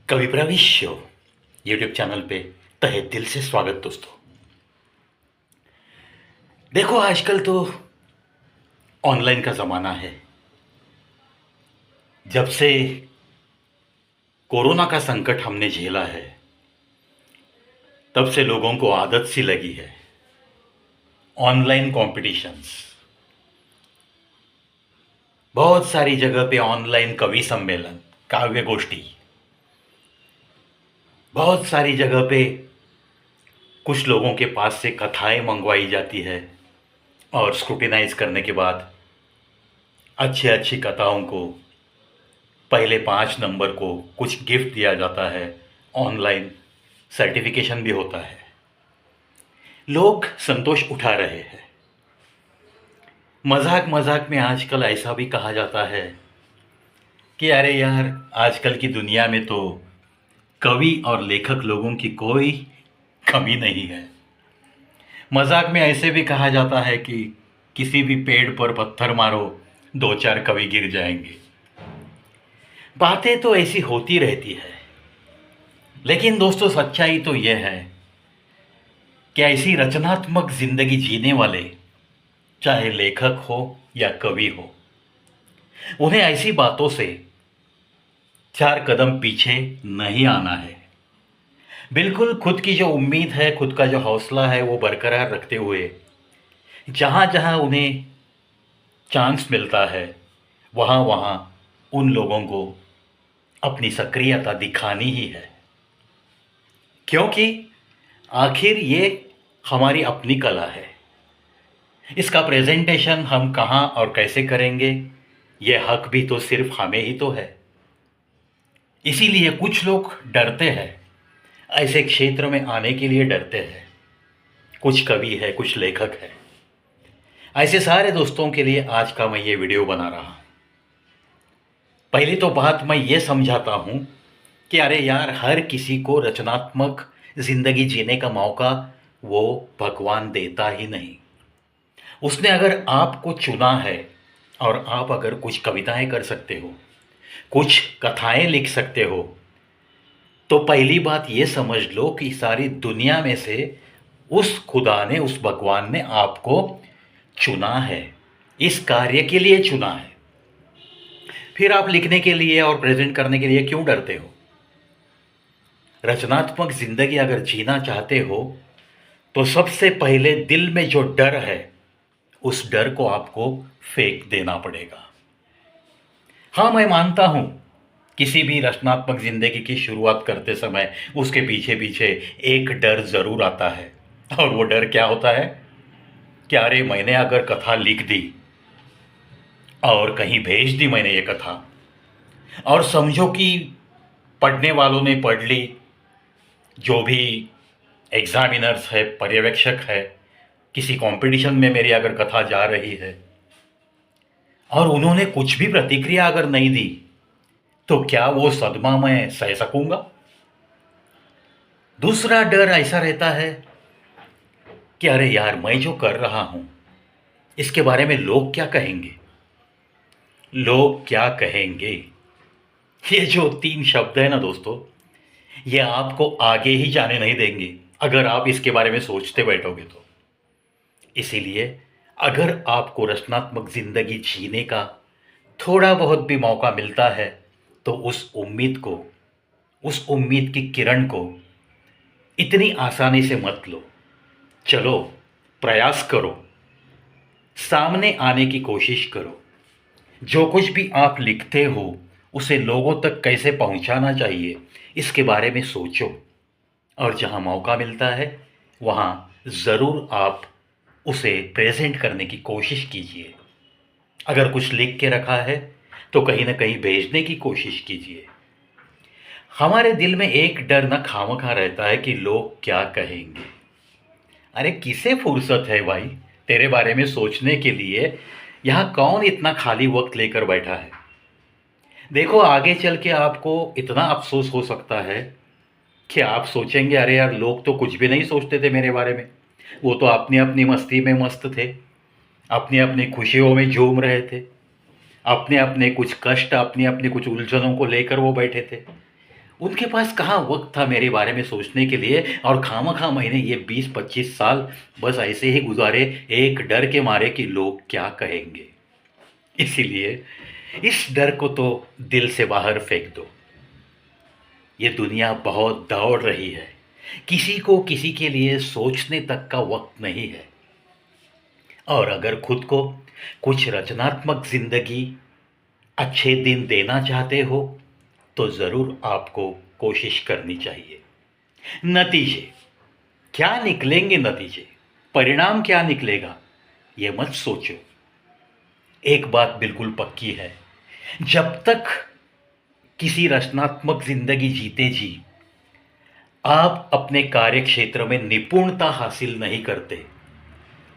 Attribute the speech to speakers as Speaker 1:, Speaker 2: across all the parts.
Speaker 1: कवि प्रवेश show YouTube channel पे तहे दिल से स्वागत दोस्तों। देखो आजकल तो ऑनलाइन का ज़माना है। जब से कोरोना का संकट हमने झेला है तब से लोगों को आदत सी लगी है ऑनलाइन कॉम्पिटिशन्स। बहुत सारी जगह पे ऑनलाइन कवि सम्मेलन, काव्य गोष्ठी, बहुत सारी जगह पे कुछ लोगों के पास से कथाएं मंगवाई जाती है और स्क्रूटिनाइज करने के बाद अच्छी अच्छी कथाओं को पहले 5 नंबर को कुछ गिफ्ट दिया जाता है। ऑनलाइन सर्टिफिकेशन भी होता है। लोग संतोष उठा रहे हैं। मजाक मजाक में आजकल ऐसा भी कहा जाता है कि अरे यार, आजकल की दुनिया में तो कवि और लेखक लोगों की कोई कमी नहीं है। मजाक में ऐसे भी कहा जाता है कि किसी भी पेड़ पर पत्थर मारो, 2-4 कवि गिर जाएंगे। बातें तो ऐसी होती रहती है, लेकिन दोस्तों सच्चाई तो यह है कि ऐसी रचनात्मक जिंदगी जीने वाले, चाहे लेखक हो या कवि हो, उन्हें ऐसी बातों से 4 कदम पीछे नहीं आना है। बिल्कुल खुद की जो उम्मीद है, खुद का जो हौसला है, वो बरकरार रखते हुए जहाँ जहाँ उन्हें चांस मिलता है वहाँ वहाँ उन लोगों को अपनी सक्रियता दिखानी ही है। क्योंकि आखिर ये हमारी अपनी कला है। इसका प्रेजेंटेशन हम कहाँ और कैसे करेंगे, ये हक भी तो सिर्फ हमें ही तो है। इसीलिए कुछ लोग डरते हैं, ऐसे क्षेत्र में आने के लिए डरते हैं। कुछ कवि है, कुछ लेखक है। ऐसे सारे दोस्तों के लिए आज का मैं ये वीडियो बना रहा हूँ। पहली तो बात मैं ये समझाता हूँ कि अरे यार, हर किसी को रचनात्मक जिंदगी जीने का मौका वो भगवान देता ही नहीं। उसने अगर आपको चुना है और आप अगर कुछ कविताएं कर सकते हो, कुछ कथाएं लिख सकते हो, तो पहली बात ये समझ लो कि सारी दुनिया में से उस खुदा ने, उस भगवान ने आपको चुना है, इस कार्य के लिए चुना है। फिर आप लिखने के लिए और प्रेजेंट करने के लिए क्यों डरते हो? रचनात्मक जिंदगी अगर जीना चाहते हो तो सबसे पहले दिल में जो डर है, उस डर को आपको फेंक देना पड़ेगा। हाँ, मैं मानता हूं किसी भी रचनात्मक जिंदगी की शुरुआत करते समय उसके पीछे पीछे एक डर जरूर आता है। और वो डर क्या होता है कि अरे, मैंने अगर कथा लिख दी और कहीं भेज दी मैंने ये कथा, और समझो कि पढ़ने वालों ने पढ़ ली, जो भी एग्जामिनर्स है, पर्यवेक्षक है, किसी कंपटीशन में मेरी अगर कथा जा रही है और उन्होंने कुछ भी प्रतिक्रिया अगर नहीं दी, तो क्या वो सदमा मैं सह सकूंगा? दूसरा डर ऐसा रहता है कि अरे यार, मैं जो कर रहा हूं इसके बारे में लोग क्या कहेंगे, लोग क्या कहेंगे। ये जो 3 शब्द है ना दोस्तों, ये आपको आगे ही जाने नहीं देंगे अगर आप इसके बारे में सोचते बैठोगे तो। इसीलिए अगर आपको रचनात्मक जिंदगी जीने का थोड़ा बहुत भी मौका मिलता है तो उस उम्मीद को, उस उम्मीद की किरण को इतनी आसानी से मत लो। चलो, प्रयास करो, सामने आने की कोशिश करो। जो कुछ भी आप लिखते हो उसे लोगों तक कैसे पहुंचाना चाहिए, इसके बारे में सोचो। और जहां मौका मिलता है वहां ज़रूर आप उसे प्रेजेंट करने की कोशिश कीजिए। अगर कुछ लिख के रखा है तो कहीं ना कहीं भेजने की कोशिश कीजिए। हमारे दिल में एक डर न खामखा रहता है कि लोग क्या कहेंगे। अरे किसे फुर्सत है भाई तेरे बारे में सोचने के लिए? यहाँ कौन इतना खाली वक्त लेकर बैठा है? देखो, आगे चल के आपको इतना अफसोस हो सकता है कि आप सोचेंगे अरे यार, लोग तो कुछ भी नहीं सोचते थे मेरे बारे में। वो तो अपनी अपनी मस्ती में मस्त थे, अपनी अपनी खुशियों में झूम रहे थे, अपने अपने कुछ कष्ट, अपनी अपनी कुछ उलझनों को लेकर वो बैठे थे। उनके पास कहाँ वक्त था मेरे बारे में सोचने के लिए, और खामखा मैंने ये 20-25 साल बस ऐसे ही गुजारे, एक डर के मारे कि लोग क्या कहेंगे। इसीलिए इस डर को तो दिल से बाहर फेंक दो। ये दुनिया बहुत दौड़ रही है, किसी को किसी के लिए सोचने तक का वक्त नहीं है। और अगर खुद को कुछ रचनात्मक जिंदगी, अच्छे दिन देना चाहते हो तो ज़रूर आपको कोशिश करनी चाहिए। नतीजे क्या निकलेंगे, नतीजे परिणाम क्या निकलेगा, ये मत सोचो। एक बात बिल्कुल पक्की है, जब तक किसी रचनात्मक जिंदगी जीते जी आप अपने कार्य क्षेत्र में निपुणता हासिल नहीं करते,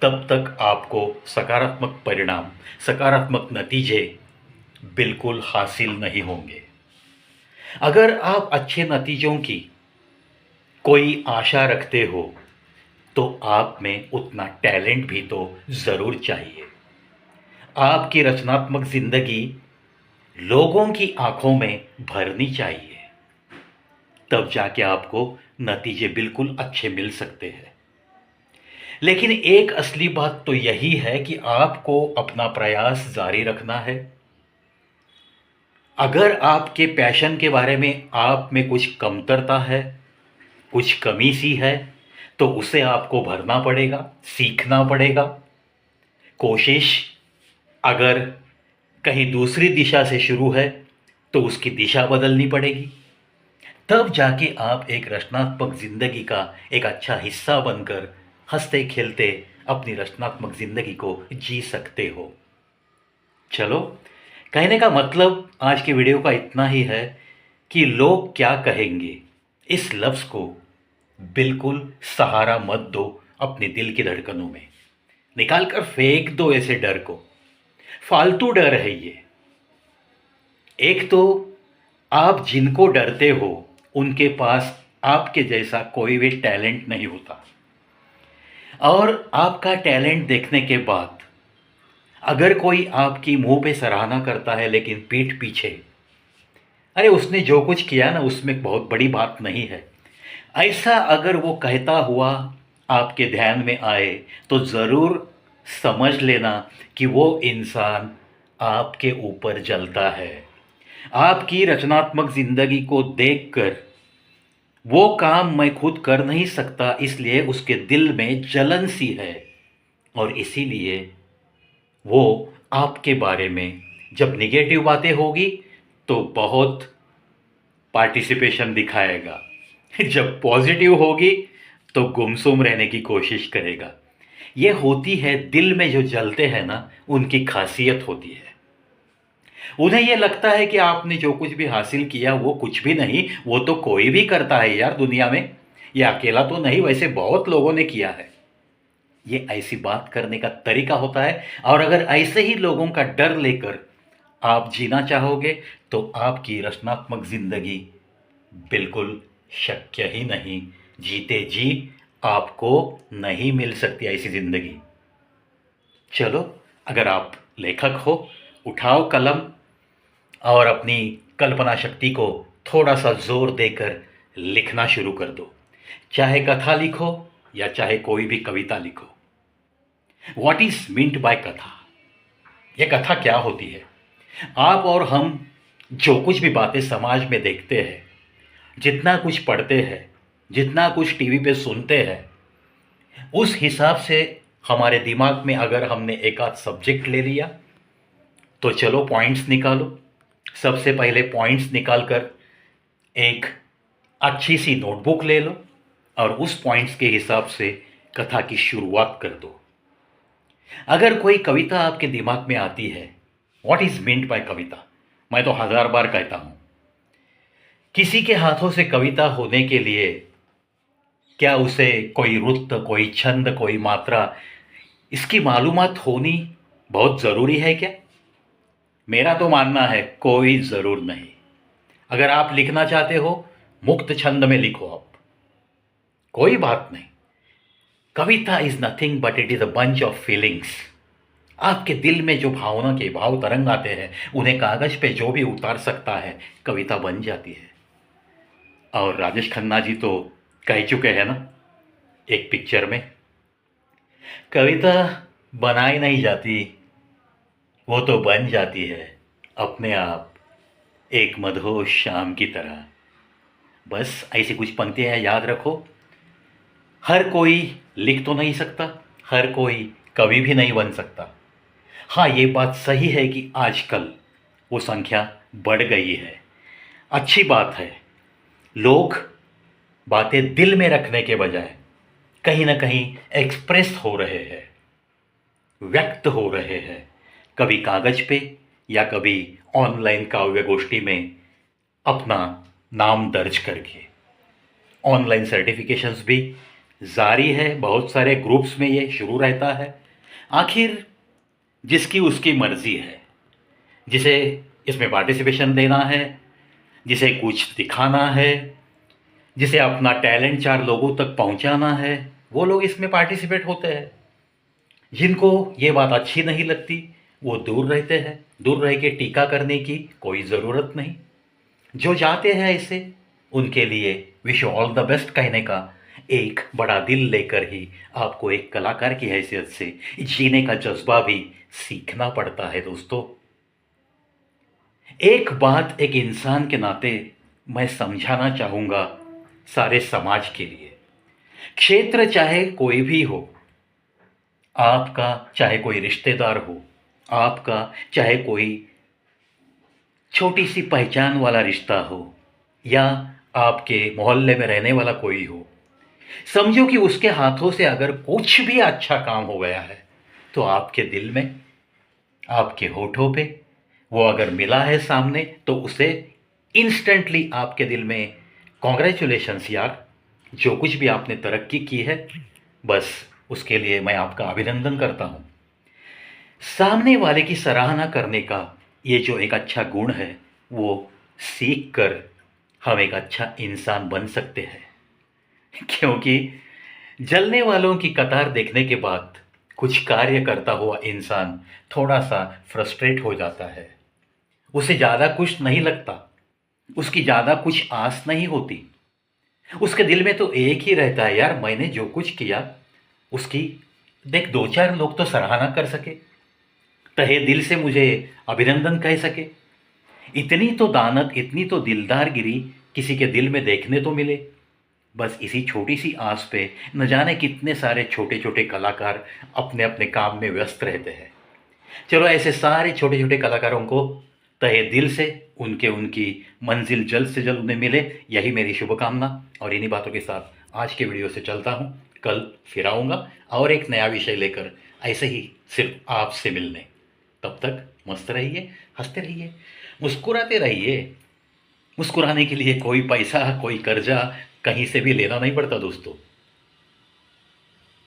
Speaker 1: तब तक आपको सकारात्मक परिणाम, सकारात्मक नतीजे बिल्कुल हासिल नहीं होंगे। अगर आप अच्छे नतीजों की कोई आशा रखते हो तो आप में उतना टैलेंट भी तो ज़रूर चाहिए। आपकी रचनात्मक ज़िंदगी लोगों की आंखों में भरनी चाहिए, तब जाके आपको नतीजे बिल्कुल अच्छे मिल सकते हैं। लेकिन एक असली बात तो यही है कि आपको अपना प्रयास जारी रखना है। अगर आपके पैशन के बारे में आप में कुछ कमतरता है, कुछ कमी सी है, तो उसे आपको भरना पड़ेगा, सीखना पड़ेगा। कोशिश अगर कहीं दूसरी दिशा से शुरू है तो उसकी दिशा बदलनी पड़ेगी, तब जाके आप एक रचनात्मक ज़िंदगी का एक अच्छा हिस्सा बनकर हंसते खेलते अपनी रचनात्मक ज़िंदगी को जी सकते हो। चलो, कहने का मतलब आज की वीडियो का इतना ही है कि लोग क्या कहेंगे, इस लफ्ज़ को बिल्कुल सहारा मत दो। अपने दिल की धड़कनों में निकाल कर फेंक दो ऐसे डर को। फालतू डर है ये। एक तो आप जिनको डरते हो उनके पास आपके जैसा कोई भी टैलेंट नहीं होता, और आपका टैलेंट देखने के बाद अगर कोई आपकी मुंह पे सराहना करता है लेकिन पीठ पीछे, अरे उसने जो कुछ किया ना उसमें बहुत बड़ी बात नहीं है, ऐसा अगर वो कहता हुआ आपके ध्यान में आए तो ज़रूर समझ लेना कि वो इंसान आपके ऊपर जलता है। आपकी रचनात्मक ज़िंदगी को देखकर वो काम मैं खुद कर नहीं सकता, इसलिए उसके दिल में जलन सी है, और इसीलिए वो आपके बारे में जब निगेटिव बातें होगी तो बहुत पार्टिसिपेशन दिखाएगा, जब पॉजिटिव होगी तो गुमसुम रहने की कोशिश करेगा। ये होती है दिल में जो जलते हैं ना, उनकी खासियत होती है। उन्हें ये लगता है कि आपने जो कुछ भी हासिल किया वो कुछ भी नहीं, वो तो कोई भी करता है यार दुनिया में, ये अकेला तो नहीं, वैसे बहुत लोगों ने किया है। ये ऐसी बात करने का तरीका होता है, और अगर ऐसे ही लोगों का डर लेकर आप जीना चाहोगे तो आपकी रचनात्मक जिंदगी बिल्कुल शक्य ही नहीं। जीते जी आपको नहीं मिल सकती ऐसी जिंदगी। चलो, अगर आप लेखक हो, उठाओ कलम और अपनी कल्पना शक्ति को थोड़ा सा जोर देकर लिखना शुरू कर दो। चाहे कथा लिखो या चाहे कोई भी कविता लिखो। व्हाट इज मीन्ड बाय कथा? यह कथा क्या होती है? आप और हम जो कुछ भी बातें समाज में देखते हैं, जितना कुछ पढ़ते हैं, जितना कुछ टीवी पे सुनते हैं, उस हिसाब से हमारे दिमाग में अगर हमने एक आध सब्जेक्ट ले लिया तो चलो पॉइंट्स निकालो। सबसे पहले पॉइंट्स निकाल कर एक अच्छी सी नोटबुक ले लो और उस पॉइंट्स के हिसाब से कथा की शुरुआत कर दो। अगर कोई कविता आपके दिमाग में आती है, व्हाट इज मीन्ड बाय कविता? मैं तो 1000 बार कहता हूं, किसी के हाथों से कविता होने के लिए क्या उसे कोई रुत, कोई छंद, कोई मात्रा, इसकी मालूमात होनी बहुत ज़रूरी है क्या? मेरा तो मानना है कोई ज़रूर नहीं। अगर आप लिखना चाहते हो, मुक्त छंद में लिखो आप, कोई बात नहीं। Kavita is nothing but it is a bunch of feelings. आपके दिल में जो भावना के भाव तरंग आते हैं, उन्हें कागज पे जो भी उतार सकता है, कविता बन जाती है। और राजेश खन्ना जी तो कह चुके हैं ना एक पिक्चर में, कविता बनाई नहीं जाती, वो तो बन जाती है अपने आप, एक मधुर शाम की तरह। बस ऐसी कुछ पंक्तियाँ याद रखो। हर कोई लिख तो नहीं सकता, हर कोई कवि भी नहीं बन सकता। हाँ, ये बात सही है कि आजकल वो संख्या बढ़ गई है। अच्छी बात है। लोग बातें दिल में रखने के बजाय कहीं ना कहीं एक्सप्रेस हो रहे हैं, व्यक्त हो रहे हैं, कभी कागज पे या कभी ऑनलाइन काव्य गोष्ठी में अपना नाम दर्ज करके। ऑनलाइन सर्टिफिकेशंस भी जारी है, बहुत सारे ग्रुप्स में ये शुरू रहता है। आखिर जिसकी उसकी मर्जी है, जिसे इसमें पार्टिसिपेशन देना है, जिसे कुछ दिखाना है, जिसे अपना टैलेंट चार लोगों तक पहुंचाना है, वो लोग इसमें पार्टिसिपेट होते हैं। जिनको ये बात अच्छी नहीं लगती वो दूर रहते हैं। दूर रह के टीका करने की कोई ज़रूरत नहीं। जो चाहते हैं ऐसे, उनके लिए विश ऑल द बेस्ट कहने का एक बड़ा दिल लेकर ही आपको एक कलाकार की हैसियत से जीने का जज्बा भी सीखना पड़ता है दोस्तों। एक बात एक इंसान के नाते मैं समझाना चाहूँगा सारे समाज के लिए। क्षेत्र चाहे कोई भी हो, आपका चाहे कोई रिश्तेदार हो, आपका चाहे कोई छोटी सी पहचान वाला रिश्ता हो, या आपके मोहल्ले में रहने वाला कोई हो, समझो कि उसके हाथों से अगर कुछ भी अच्छा काम हो गया है तो आपके दिल में, आपके होठों पे वो अगर मिला है सामने तो उसे इंस्टेंटली आपके दिल में कॉन्ग्रेचुलेशंस यार, जो कुछ भी आपने तरक्की की है, बस उसके लिए मैं आपका अभिनंदन करता हूँ। सामने वाले की सराहना करने का ये जो एक अच्छा गुण है, वो सीख कर हम एक अच्छा इंसान बन सकते हैं। क्योंकि जलने वालों की कतार देखने के बाद कुछ कार्य करता हुआ इंसान थोड़ा सा फ्रस्ट्रेट हो जाता है। उसे ज़्यादा कुछ नहीं लगता, उसकी ज़्यादा कुछ आस नहीं होती। उसके दिल में तो एक ही रहता है, यार मैंने जो कुछ किया उसकी देख दो चार लोग तो सराहना कर सके, तहे दिल से मुझे अभिनंदन कह सके। इतनी तो दानत, इतनी तो दिलदारगिरी किसी के दिल में देखने तो मिले। बस इसी छोटी सी आस पे न जाने कितने सारे छोटे छोटे कलाकार अपने अपने काम में व्यस्त रहते हैं। चलो ऐसे सारे छोटे छोटे कलाकारों को तहे दिल से उनके उनकी मंजिल जल्द से जल्द उन्हें मिले, यही मेरी शुभकामना। और इन्हीं बातों के साथ आज के वीडियो से चलता हूँ। कल फिर आऊँगा और एक नया विषय लेकर, ऐसे ही सिर्फ आपसे मिलने। तब तक मस्त रहिए, हंसते रहिए, मुस्कुराते रहिए। मुस्कुराने के लिए कोई पैसा, कोई कर्जा कहीं से भी लेना नहीं पड़ता दोस्तों।